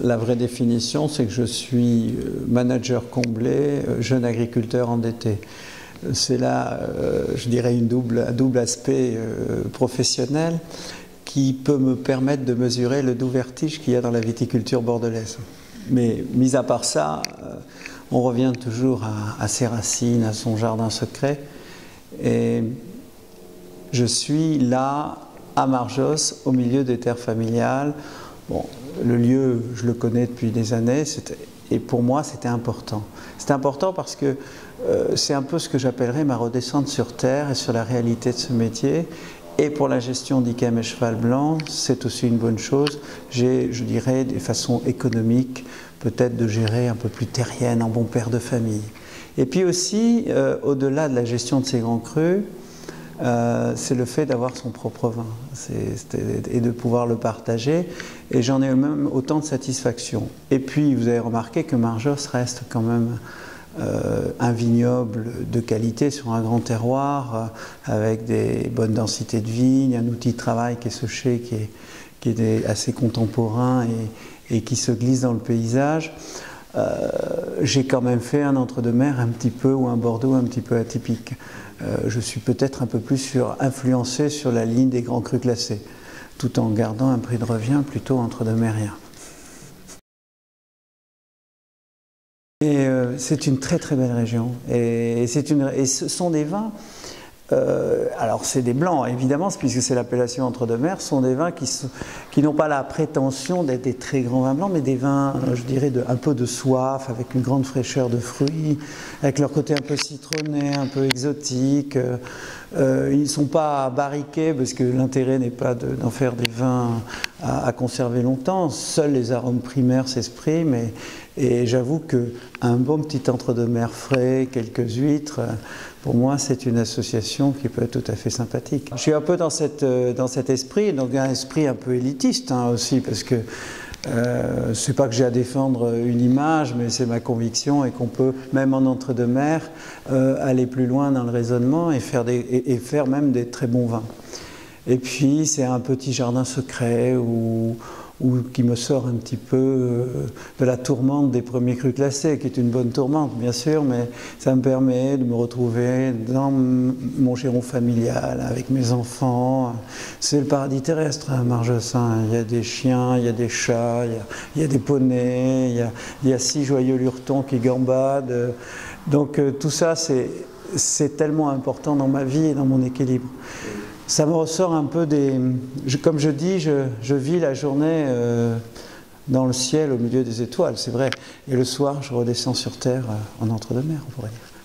La vraie définition, c'est que je suis manager comblé, jeune agriculteur endetté. C'est là, je dirais, un double aspect professionnel qui peut me permettre de mesurer le doux vertige qu'il y a dans la viticulture bordelaise. Mais mis à part ça, on revient toujours à ses racines, à son jardin secret. Et je suis là, à Marjosse, au milieu des terres familiales. Bon, le lieu, je le connais depuis des années, et pour moi, c'était important. C'était important parce que c'est un peu ce que j'appellerais ma redescente sur terre et sur la réalité de ce métier. Et pour la gestion d'Yquem et Cheval Blanc, c'est aussi une bonne chose. J'ai, je dirais, des façons économiques, peut-être de gérer un peu plus terrienne, en bon père de famille. Et puis aussi, au-delà de la gestion de ces grands crus, c'est le fait d'avoir son propre vin et de pouvoir le partager, et j'en ai même autant de satisfaction. Et puis vous avez remarqué que Marjosse reste quand même un vignoble de qualité sur un grand terroir, avec des bonnes densités de vignes, un outil de travail qui est séché, qui est assez contemporain et qui se glisse dans le paysage. J'ai quand même fait un entre-deux-mer un petit peu, ou un Bordeaux un petit peu atypique. Je suis peut-être un peu plus influencé sur la ligne des grands crus classés, tout en gardant un prix de revient plutôt entre-deux-mérien. Et c'est une très très belle région. Et ce sont des vins. Alors c'est des blancs évidemment, puisque c'est l'appellation entre-deux-mers, sont des vins qui n'ont pas la prétention d'être des très grands vins blancs, mais des vins, je dirais, un peu de soif, avec une grande fraîcheur de fruits, avec leur côté un peu citronné, un peu exotique. Ils ne sont pas barriqués, parce que l'intérêt n'est pas d'en faire des vins à conserver longtemps. Seuls les arômes primaires s'expriment, et j'avoue qu'un bon petit entre-deux-mers frais, quelques huîtres, pour moi, c'est une association qui peut être tout à fait sympathique. Je suis un peu dans cet esprit, donc un esprit un peu élitiste aussi, parce que c'est pas que j'ai à défendre une image, mais c'est ma conviction, et qu'on peut, même en entre-deux-mers, aller plus loin dans le raisonnement et faire même des très bons vins. Et puis, c'est un petit jardin secret qui me sort un petit peu de la tourmente des premiers crus classés, qui est une bonne tourmente bien sûr, mais ça me permet de me retrouver dans mon giron familial, avec mes enfants. C'est le paradis terrestre à Marjosse. Il y a des chiens, il y a des chats, il y a des poneys, il y a 6 joyeux lurtons qui gambadent. Donc tout ça, c'est tellement important dans ma vie et dans mon équilibre. Ça me ressort un peu comme je dis, je vis la journée dans le ciel au milieu des étoiles, c'est vrai. Et le soir, je redescends sur terre en entre-deux-mers, on pourrait dire.